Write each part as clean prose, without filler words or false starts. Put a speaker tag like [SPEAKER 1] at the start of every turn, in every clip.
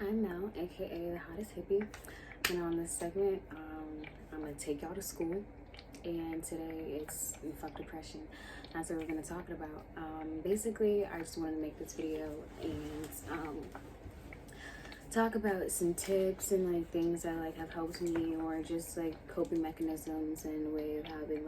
[SPEAKER 1] I'm Mel, aka the hottest hippie, and on this segment, I'm gonna take y'all to school. And today it's fuck depression. That's what we're gonna talk about. Basically, I just wanted to make this video and talk about some tips and like things that like have helped me, or just like coping mechanisms and a way of having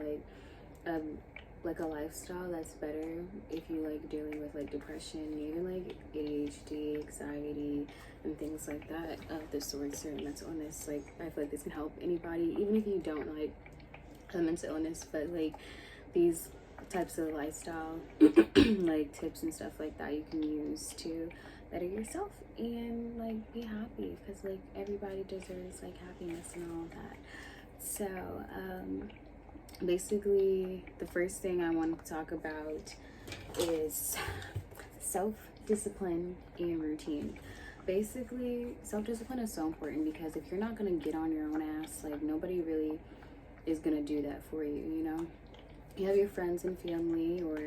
[SPEAKER 1] like a lifestyle that's better if you like dealing with like depression, even like ADHD, anxiety, and things like that of the sorts, or mental illness. Like I feel like this can help anybody, even if you don't like a mental illness, but like these types of lifestyle like tips and stuff like that you can use to better yourself and like be happy, because like everybody deserves like happiness and all of that. So basically the first thing I want to talk about is self-discipline and routine. Basically, self-discipline is so important, because if you're not going to get on your own ass, like nobody really is going to do that for you, you know? You have your friends and family or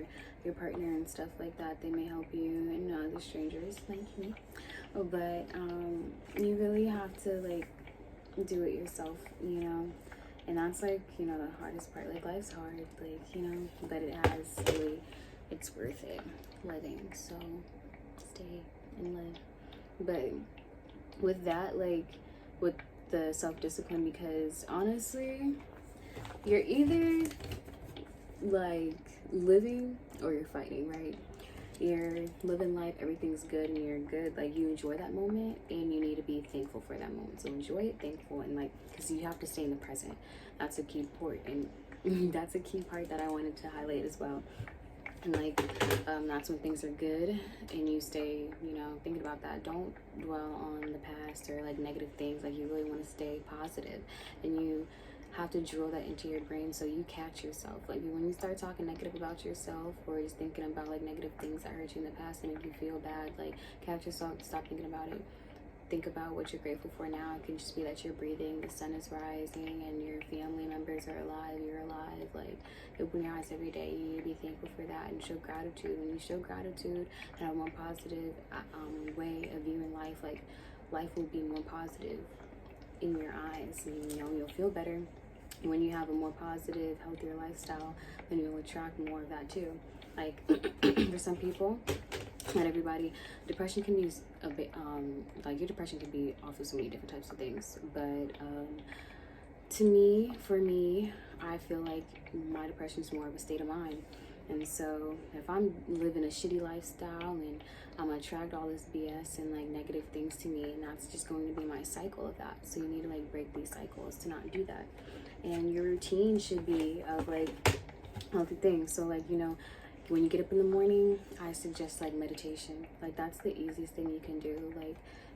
[SPEAKER 1] your partner and stuff like that. They may help you, and other strangers like me. But you really have to like do it yourself, you know? And that's like, you know, the hardest part. Like life's hard, like, you know, but it has really, it's worth it living. So stay and live. But with that, like with the self-discipline, because honestly, you're either like living or you're fighting, right? You're living life, everything's good and you're good, like you enjoy that moment and you need to be thankful for that moment. So enjoy it, thankful, and like, because you have to stay in the present. That's a key part, and that's a key part that I wanted to highlight as well. And like that's when things are good and you stay, you know, thinking about that. Don't dwell on the past or like negative things. Like you really want to stay positive, and you have to drill that into your brain so you catch yourself. Like when you start talking negative about yourself, or just thinking about like negative things that hurt you in the past and make you feel bad, like catch yourself, stop thinking about it. Think about what you're grateful for now. It can just be that you're breathing, the sun is rising, and your family members are alive, you're alive. Like open your eyes every day, you need to be thankful for that and show gratitude. When you show gratitude and have a more positive way of viewing life, like life will be more positive in your eyes, and you know, you'll feel better. When you have a more positive, healthier lifestyle, then you'll attract more of that too. Like for some people, not everybody, depression can be a bit like your depression can be off of so many different types of things. But for me, I feel like my depression is more of a state of mind. And so if I'm living a shitty lifestyle, and I'm gonna attract all this BS and like negative things to me, and that's just going to be my cycle of that. So you need to like break these cycles to not do that. And your routine should be of like healthy things. So like, you know, when you get up in the morning, I suggest like meditation. Like that's the easiest thing you can do, like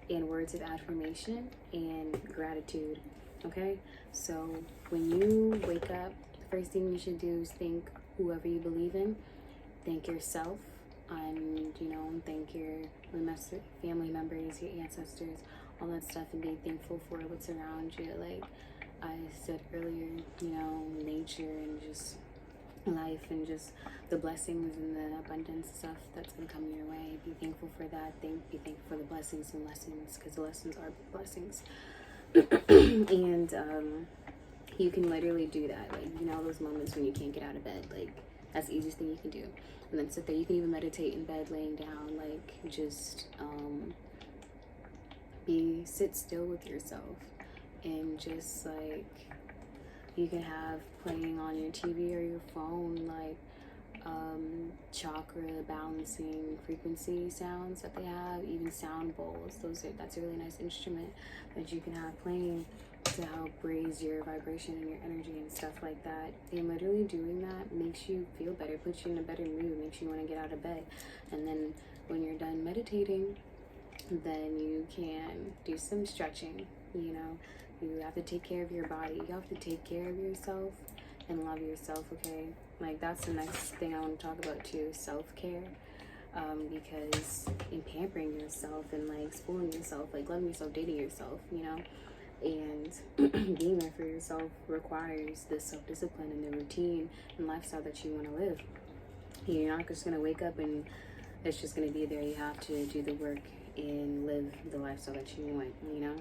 [SPEAKER 1] in words of affirmation and gratitude. Okay, so when you wake up, the first thing you should do is thank whoever you believe in, thank yourself, and you know, thank your family members, your ancestors, all that stuff, and be thankful for what's around you. Like I said earlier, you know, nature and just life and just the blessings and the abundance stuff that's gonna come your way. Be thankful for that. Be thankful for the blessings and lessons, because the lessons are blessings. And you can literally do that. Like, you know, those moments when you can't get out of bed, like that's the easiest thing you can do. And then sit there. You can even meditate in bed, laying down, like just sit still with yourself, and just like you can have playing on your TV or your phone like Chakra balancing frequency sounds that they have, even sound bowls. That's a really nice instrument that you can have playing to help raise your vibration and your energy and stuff like that. And literally doing that makes you feel better, puts you in a better mood, makes you want to get out of bed. And then when you're done meditating, then you can do some stretching. You know, you have to take care of your body. You have to take care of yourself and love yourself, okay? Like that's the next thing I want to talk about too, self-care. Because in pampering yourself and like spoiling yourself, like loving yourself, dating yourself, you know, and being there for yourself requires the self-discipline and the routine and lifestyle that you want to live. You're not just going to wake up and it's just going to be there. You have to do the work and live the lifestyle that you want, you know?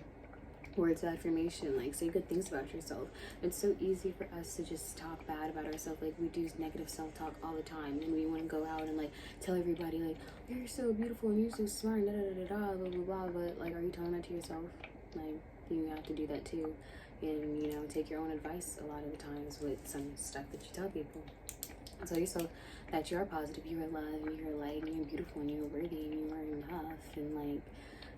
[SPEAKER 1] Words of affirmation, like say good things about yourself. It's so easy for us to just talk bad about ourselves. Like we do negative self-talk all the time, and we want to go out and like tell everybody like you're so beautiful and you're so smart, da da da da blah blah blah. But like, are you telling that to yourself? Like you have to do that too, and you know, take your own advice a lot of the times with some stuff that you tell people. Tell yourself that you are positive, you are love, and you're light, and you're beautiful, and you're worthy, and you are enough, and like,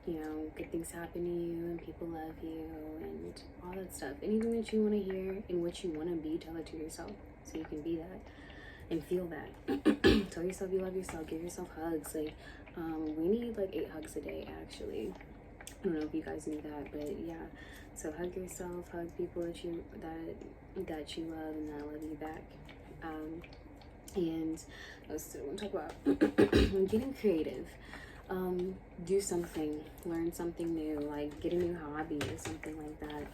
[SPEAKER 1] you know, good things happen to you and people love you and all that stuff. Anything that you want to hear and what you want to be, tell it to yourself so you can be that and feel that. Tell yourself you love yourself. Give yourself hugs. Like, we need like 8 hugs a day, actually. I don't know if you guys knew that, but yeah. So hug yourself, hug people that you love and that love you back. And I was still want to talk about getting creative. Do something, learn something new, like get a new hobby or something like that.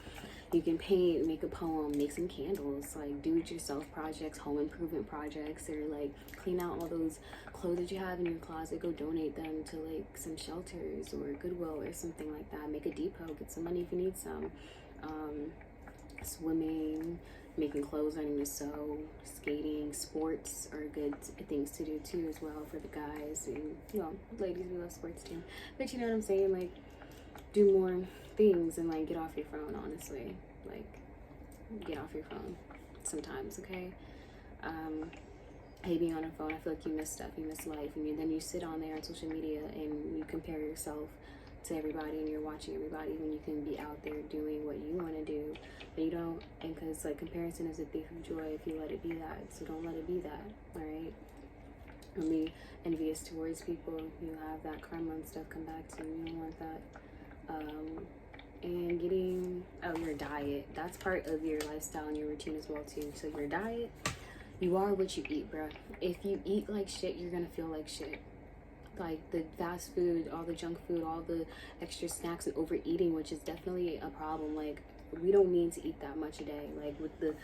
[SPEAKER 1] You can paint, make a poem, make some candles, like do-it-yourself projects, home improvement projects, or like clean out all those clothes that you have in your closet, go donate them to like some shelters or Goodwill or something like that. Make a depot, get some money if you need some. Swimming, making clothes, learning to sew, skating, sports are good things to do too as well for the guys, and you know, ladies, we love sports too. But you know what I'm saying, like do more things and like get off your phone, honestly. Like get off your phone sometimes, okay? Hey, being on a phone, I feel like you miss stuff, you miss life, and then you sit on there on social media and you compare yourself to everybody and you're watching everybody when you can be out there doing what you want to do. But you don't, and because like comparison is a thief of joy if you let it be that, so don't let it be that. All right, don't be envious towards people. You have that karma and stuff come back to you. You don't want that. And getting your diet, that's part of your lifestyle and your routine as well too. So your diet, you are what you eat, bro. If you eat like shit, you're gonna feel like shit. Like the fast food, all the junk food, all the extra snacks and overeating, which is definitely a problem. Like we don't need to eat that much a day. Like with the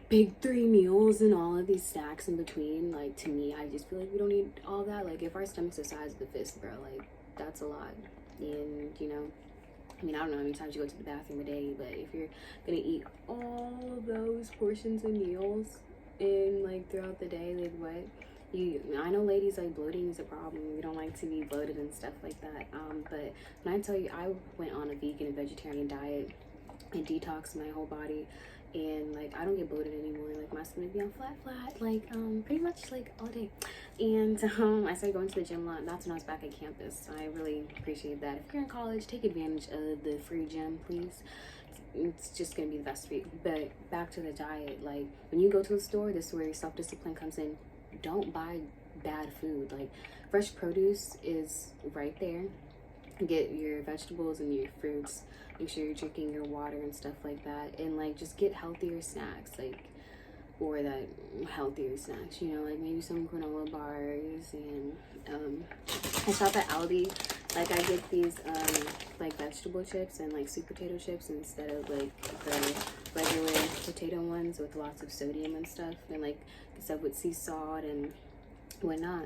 [SPEAKER 1] big 3 meals and all of these snacks in between, like to me, I just feel like we don't need all that. Like if our stomach's the size of the fist, bro, like that's a lot. And you know, I mean, I don't know how many times you go to the bathroom a day, but if you're gonna eat all of those portions of meals and like throughout the day, like what? I know ladies, like bloating is a problem. We don't like to be bloated and stuff like that. But when I tell you, I went on a vegan and vegetarian diet and detoxed my whole body, and like I don't get bloated anymore. Like my stomach be on flat, like pretty much like all day. And I started going to the gym a lot. That's when I was back at campus. So I really appreciate that. If you're in college, take advantage of the free gym, please. It's just gonna be the best for you. But back to the diet, like when you go to a store, this is where your self-discipline comes in. Don't buy bad food. Like fresh produce is right there. Get your vegetables and your fruits. Make sure you're drinking your water and stuff like that, and like just get healthier snacks, like, or that healthier snacks, you know, like maybe some granola bars. And I shop at Aldi. Like I get these like vegetable chips and like sweet potato chips instead of like the regular potato ones with lots of sodium and stuff, and like stuff with sea salt and whatnot.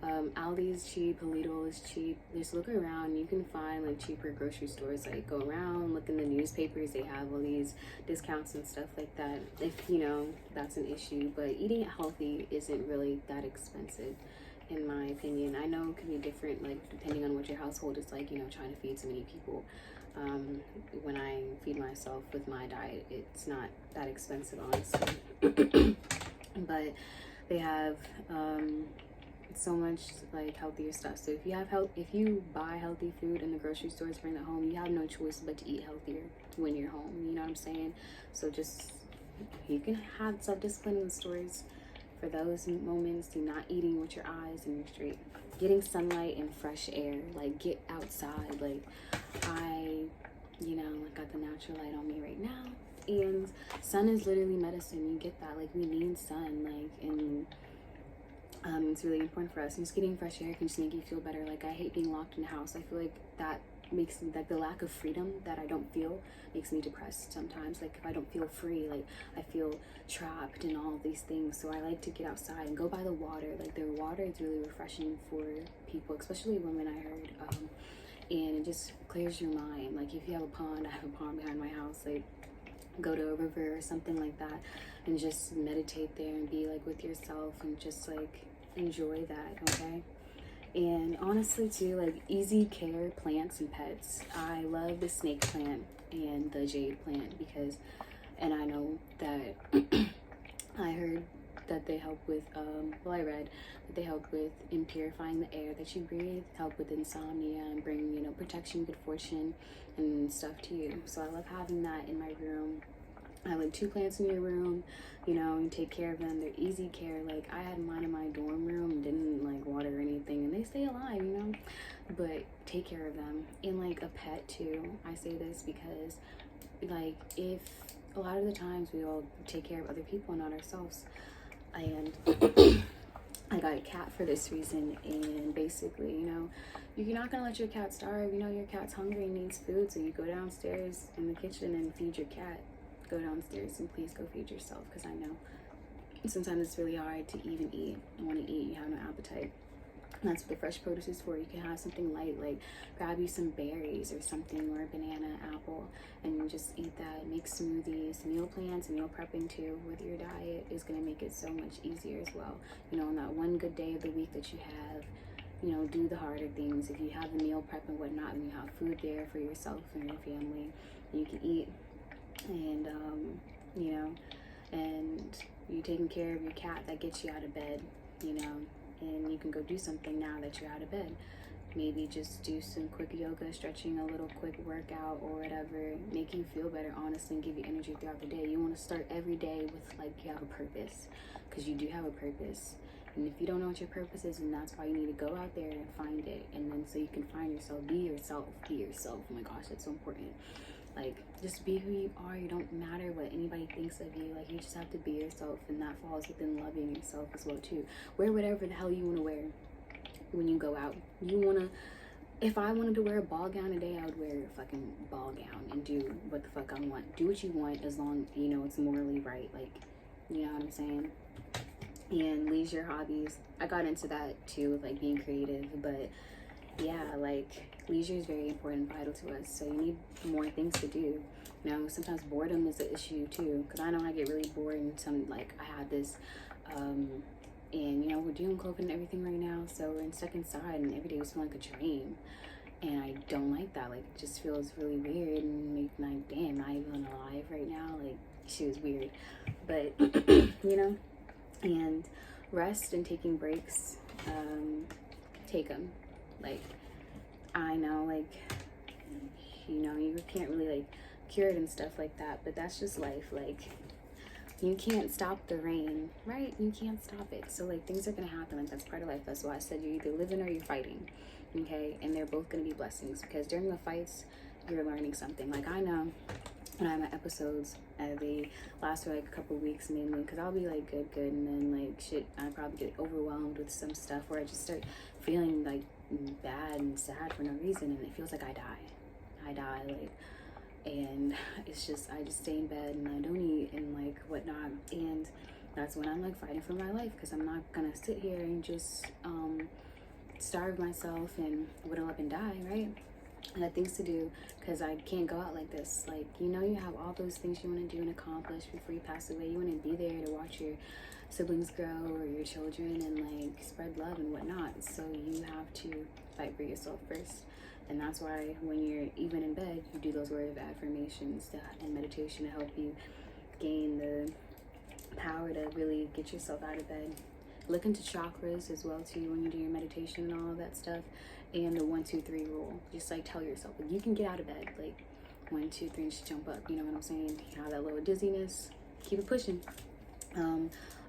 [SPEAKER 1] Aldi is cheap, Lidl is cheap. Just look around, you can find like cheaper grocery stores. Like go around, look in the newspapers, they have all these discounts and stuff like that, if you know that's an issue. But eating healthy isn't really that expensive, in my opinion. I know it can be different, like depending on what your household is like, you know, trying to feed so many people. When I feed myself with my diet, it's not that expensive, honestly. But they have so much like healthier stuff. So if you buy healthy food in the grocery stores, bring it home, you have no choice but to eat healthier when you're home. You know what I'm saying? So just, you can have self-discipline in the stores for those moments. Do not eating with your eyes and your street. Getting sunlight and fresh air, like get outside. Like I, you know, got the natural light on me right now, and sun is literally medicine. You get that, like we need sun, like, and it's really important for us. And just getting fresh air can just make you feel better. Like I hate being locked in a house. I feel like that makes me, like the lack of freedom that I don't feel makes me depressed sometimes. Like if I don't feel free, like I feel trapped and all these things. So I like to get outside and go by the water. Like the water is really refreshing for people, especially women, I heard. just clears your mind. Like if you have a pond, I have a pond behind my house, like go to a river or something like that and just meditate there and be like with yourself and just like enjoy that, okay? And honestly too, like easy care plants and pets. I love the snake plant and the jade plant because, and I know that I heard that they help with, well, I read that they help with in purifying the air that you breathe, help with insomnia, and bring, you know, protection, good fortune, and stuff to you. So I love having that in my room. I have like 2 plants in your room, you know, and take care of them. They're easy care. Like I had mine in my dorm room and didn't like water or anything, and they stay alive, you know, but take care of them. And like a pet too. I say this because like if a lot of the times we all take care of other people, not ourselves. And I got a cat for this reason, and basically, you know, you're not gonna let your cat starve. You know your cat's hungry and needs food, so you go downstairs in the kitchen and feed your cat. Go downstairs and please go feed yourself, because I know sometimes it's really hard to even eat. You want to eat, you have no appetite. And that's what the fresh produce is for. You can have something light, like grab you some berries or something, or a banana, apple, and just eat that. Make smoothies. Meal plans and meal prepping too with your diet is going to make it so much easier as well. You know, on that one good day of the week that you have, you know, do the harder things. If you have the meal prep and whatnot, and you have food there for yourself and your family, you can eat. And you know, and you taking care of your cat, that gets you out of bed, you know, and you can go do something now that you're out of bed. Maybe just do some quick yoga, stretching, a little quick workout or whatever, make you feel better, honestly, and give you energy throughout the day. You want to start every day with like you have a purpose, because you do have a purpose. And if you don't know what your purpose is, then that's why you need to go out there and find it. And then so you can find yourself, be yourself, be yourself. Oh my gosh, that's so important. Like, just be who you are. You don't matter what anybody thinks of you. Like, you just have to be yourself, and that falls within loving yourself as well too. Wear whatever the hell you want to wear when you go out. You want to, if I wanted to wear a ball gown today, I would wear a fucking ball gown and do what the fuck I want. Do what you want, as long, you know, it's morally right. Like, you know what I'm saying? And leisure hobbies. I got into that too, with like being creative, but yeah, like leisure is very important, vital to us. So you need more things to do. You know, sometimes boredom is an issue too, because I know I get really bored, and some, like I had this, and you know, we're doing COVID and everything right now, so we're stuck inside, and every day was feeling like a dream, and I don't like that. Like, it just feels really weird, and make like, damn, not even alive right now. Like, she was weird, but you know, and rest and taking breaks, take them. Like, I know, like, you know, you can't really like cure it and stuff like that, but that's just life. Like, you can't stop the rain, right? You can't stop it. So like, things are gonna happen. Like, that's part of life. That's why I said you're either living or you're fighting, okay? And they're both gonna be blessings, because during the fights you're learning something. Like, I know when I have my episodes, they last for like a couple weeks mainly, because I'll be like good, and then like shit, I probably get overwhelmed with some stuff where I just start feeling like bad and sad for no reason, and it feels like I die, like, and it's just, I just stay in bed and I don't eat and like whatnot, and that's when I'm like fighting for my life, because I'm not gonna sit here and just starve myself and whittle up and die, right? I got things to do, because I can't go out like this. Like, you know, you have all those things you want to do and accomplish before you pass away. You want to be there to watch your siblings grow or your children and like spread love and whatnot. So you have to fight for yourself first. And that's why when you're even in bed, you do those words of affirmations and meditation to help you gain the power to really get yourself out of bed. Look into chakras as well too when you do your meditation and all of that stuff. And the 1, 2, 3 rule. Just like tell yourself, like, you can get out of bed. Like 1, 2, 3, and just jump up. You know what I'm saying? You have that little dizziness, keep it pushing.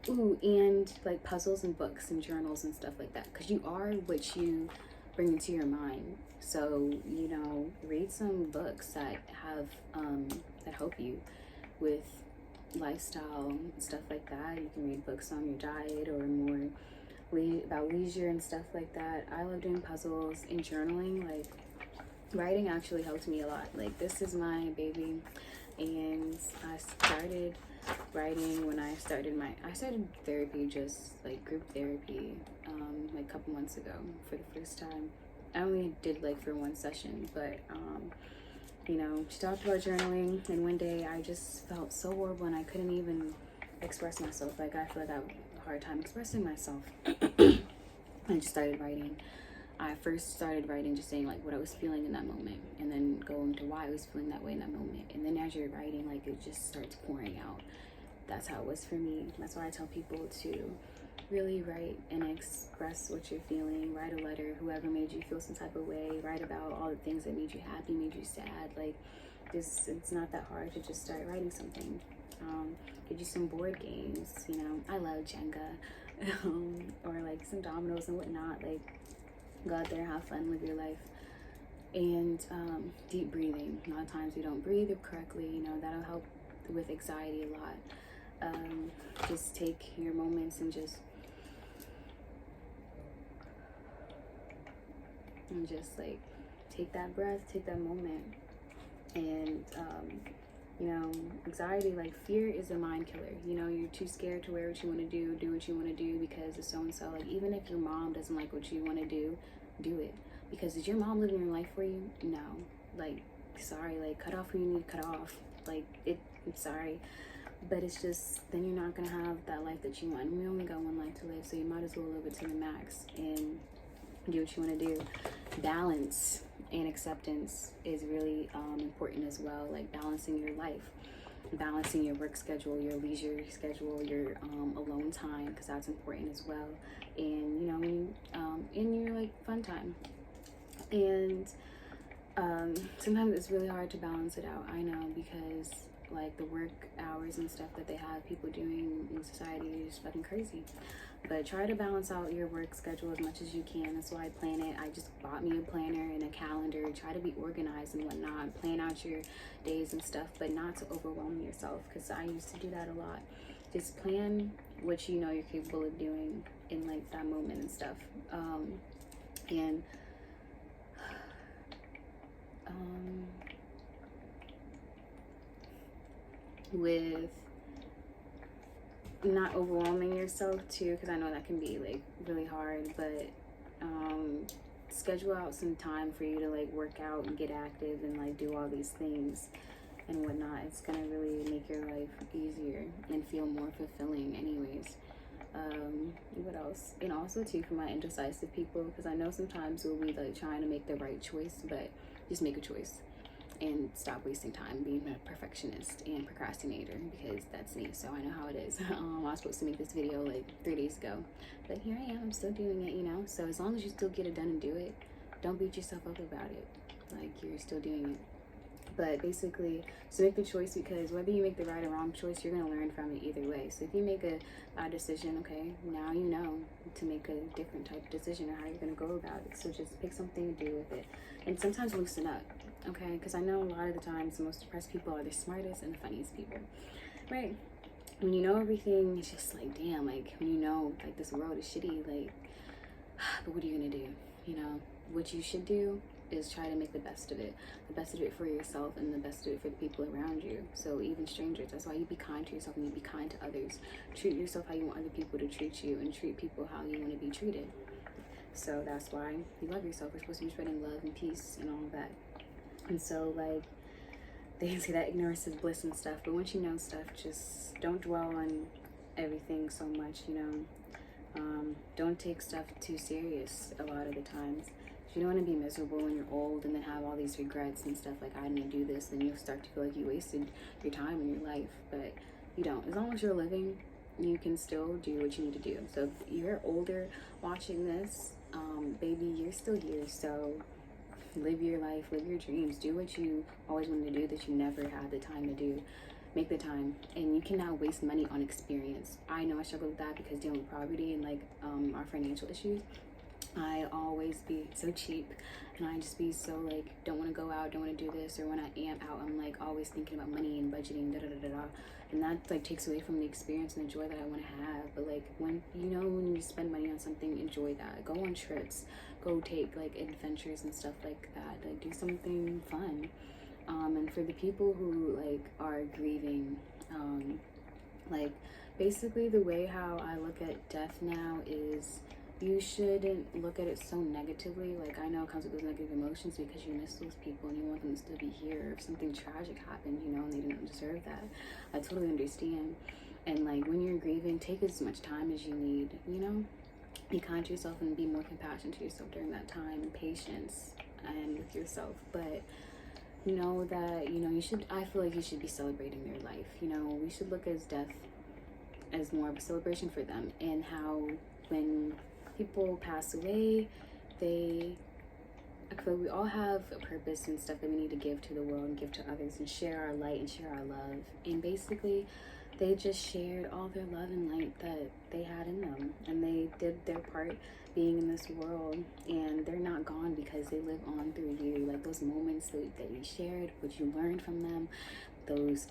[SPEAKER 1] Ooh, and like puzzles and books and journals and stuff like that, because you are what you bring into your mind. So, you know, read some books that have that help you with lifestyle and stuff like that. You can read books on your diet or more about leisure and stuff like that. I love doing puzzles and journaling. Like, writing actually helps me a lot. Like, this is my baby, and I started writing when I started therapy, just like group therapy, like a couple months ago for the first time. I only did like for one session, but you know, she talked about journaling, and one day I just felt so horrible and I couldn't even express myself. Like, I feel like I have a hard time expressing myself. I just started writing. I first started writing just saying like what I was feeling in that moment, and then going to why I was feeling that way in that moment. And then as you're writing, like, it just starts pouring out. That's how it was for me. That's why I tell people to really write and express what you're feeling. Write a letter, whoever made you feel some type of way. Write about all the things that made you happy, made you sad. Like, just, it's not that hard to just start writing something. Get you some board games, you know. I love Jenga, or like some dominoes and whatnot. Like, go out there, have fun, live your life. And deep breathing. A lot of times we don't breathe correctly, you know. That'll help with anxiety a lot. Just take your moments and just like take that breath, take that moment. And you know, anxiety, like, fear is a mind killer. You know, you're too scared to wear what you want to do what you want to do because of so and so. Like, even if your mom doesn't like what you want to do it. Because is your mom living your life for you? No. Like, sorry, like, cut off who you need to cut off. Like, I'm sorry, but it's just, then you're not gonna have that life that you want. We only got one life to live, so you might as well live it to the max and do what you want to do. Balance and acceptance is really important as well. Like, balancing your life, balancing your work schedule, your leisure schedule, your alone time, because that's important as well. And, you know, in your like fun time. And sometimes it's really hard to balance it out, I know, because like the work hours and stuff that they have people doing in society is fucking crazy. But try to balance out your work schedule as much as you can. That's why I plan it. I just bought me a planner and a calendar. Try to be organized and whatnot. Plan out your days and stuff, but not to overwhelm yourself, because I used to do that a lot. Just plan what you know you're capable of doing in like that moment and stuff. And with not overwhelming yourself too, because I know that can be like really hard, but schedule out some time for you to like work out and get active and like do all these things and whatnot. It's gonna really make your life easier and feel more fulfilling anyways. What else? And also too, for my indecisive people, because I know sometimes we'll be like trying to make the right choice, but just make a choice and stop wasting time being a perfectionist and procrastinator, because that's me, so I know how it is. I was supposed to make this video like 3 days ago, but here I am, I'm still doing it, you know. So as long as you still get it done and do it, don't beat yourself up about it, like you're still doing it. But basically, so make the choice, because whether you make the right or wrong choice, you're gonna learn from it either way. So if you make a bad decision, okay, now you know to make a different type of decision or how you're gonna go about it. So just pick something to do with it, and sometimes loosen up, okay? Because I know a lot of the times the most depressed people are the smartest and the funniest people, right? When you know everything, it's just like, damn, like when you know like this world is shitty, like, but what are you gonna do? You know, what you should do is try to make the best of it for yourself and the best of it for the people around you. So even strangers, that's why you be kind to yourself and you be kind to others. Treat yourself how you want other people to treat you, and treat people how you want to be treated. So that's why you love yourself. We're supposed to be spreading love and peace and all of that. And so like they say that ignorance is bliss and stuff, but once you know stuff, just don't dwell on everything so much, you know. Don't take stuff too serious a lot of the times. You don't want to be miserable when you're old and then have all these regrets and stuff like, I didn't do this, then you'll start to feel like you wasted your time in your life. But you don't. As long as you're living, you can still do what you need to do. So if you're older watching this, baby, you're still here. So live your life, live your dreams, do what you always wanted to do that you never had the time to do. Make the time. And you cannot waste money on experience. I know I struggle with that because dealing with poverty and like our financial issues, I always be so cheap, and I just be so like, don't want to go out, don't want to do this, or when I am out, I'm like always thinking about money and budgeting, and that like takes away from the experience and the joy that I want to have. But like when when you spend money on something, enjoy that. Go on trips, go take like adventures and stuff like that. Like do something fun. And for the people who like are grieving, like basically the way how I look at death now is you shouldn't look at it so negatively. Like, I know it comes with those negative emotions because you miss those people and you want them to still be here. If something tragic happened, you know, and they didn't deserve that, I totally understand. And like, when you're grieving, take as much time as you need, you know. Be kind to yourself and be more compassionate to yourself during that time, and patience and with yourself. But know that, you know, you should, I feel like you should be celebrating their life. You know, we should look as death as more of a celebration for them, and how when people pass away, I feel like we all have a purpose and stuff that we need to give to the world and give to others and share our light and share our love. And basically, they just shared all their love and light that they had in them, and they did their part being in this world, and they're not gone because they live on through you. Like, those moments that you shared, what you learned from them, those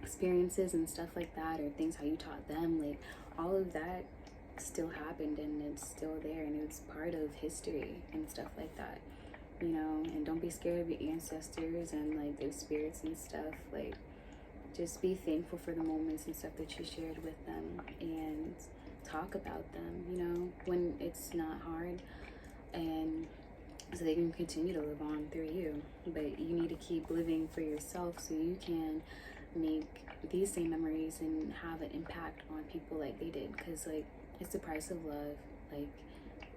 [SPEAKER 1] experiences and stuff like that, or things how you taught them, like, all of that still happened, and it's still there, and it's part of history and stuff like that, you know. And don't be scared of your ancestors and like their spirits and stuff. Like, just be thankful for the moments and stuff that you shared with them, and talk about them, you know, when it's not hard, and so they can continue to live on through you. But you need to keep living for yourself so you can make these same memories and have an impact on people like they did, because like, it's the price of love. Like,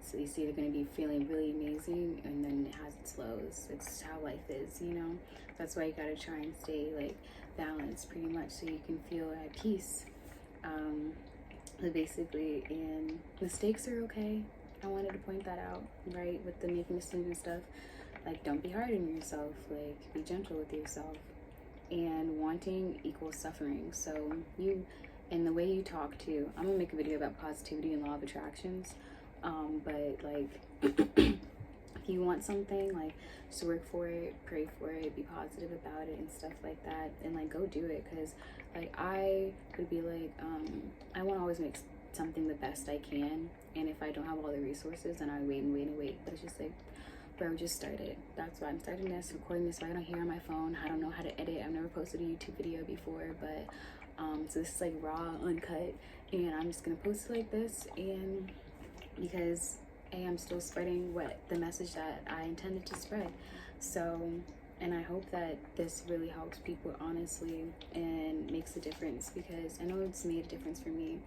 [SPEAKER 1] so you see, they're going to be feeling really amazing, and then it has its lows. It's how life is, you know. That's why you got to try and stay like balanced pretty much, so you can feel at peace. But basically, and mistakes are okay. I wanted to point that out, right, with the making mistakes and stuff. Like, don't be hard on yourself. Like, be gentle with yourself. And wanting equals suffering. So you, and the way you talk too. I'm gonna make a video about positivity and law of attractions. But like, if you want something, like, just work for it, pray for it, be positive about it and stuff like that, and like, go do it. Because like, I would be like, I want to always make something the best I can, and if I don't have all the resources, then I wait and wait and wait. But it's just like, bro, just start it. That's why I'm starting this, recording this right on here on my phone. I don't know how to edit. I've never posted a YouTube video before, but so this is like raw, uncut, and I'm just gonna post it like this. And because I am still spreading the message that I intended to spread. So, and I hope that this really helps people, honestly, and makes a difference, because I know it's made a difference for me.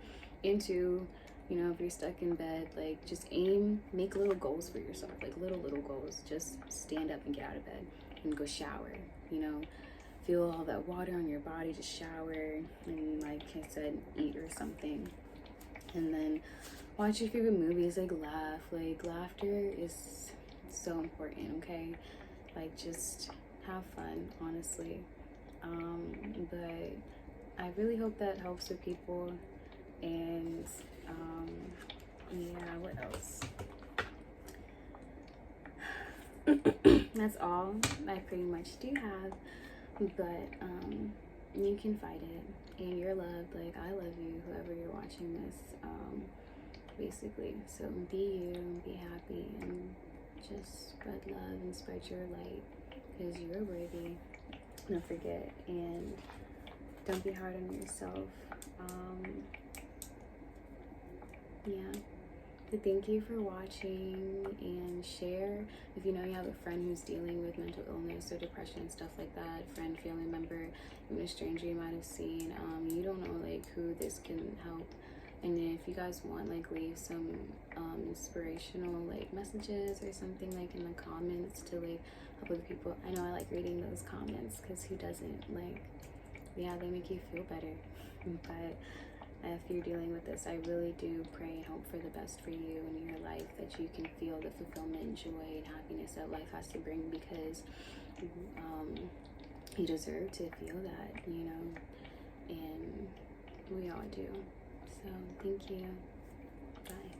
[SPEAKER 1] And to, you know, if you're stuck in bed, like, just make little goals for yourself, like little goals. Just stand up and get out of bed and go shower, you know, feel all that water on your body, just shower, and like I said, eat or something. And then watch your favorite movies, like laugh. Like, laughter is so important, okay? Like, just have fun, honestly. But I really hope that helps with people. And yeah, what else? That's all I pretty much do have. But you can fight it, and you're loved. Like, I love you, whoever you're watching this, basically. So be you, be happy, and just spread love and spread your light, because you're worthy. Don't forget, and don't be hard on yourself. Yeah. But thank you for watching, and share if you know you have a friend who's dealing with mental illness or depression and stuff like that. Friend, family member, even a stranger you might have seen. You don't know like who this can help. And if you guys want, like, leave some inspirational like messages or something like in the comments to like help other people. I know I like reading those comments, because who doesn't? Like, yeah, they make you feel better. But if you're dealing with this, I really do pray and hope for the best for you in your life, that you can feel the fulfillment, joy, and happiness that life has to bring, because you deserve to feel that, you know, and we all do. So thank you. Bye.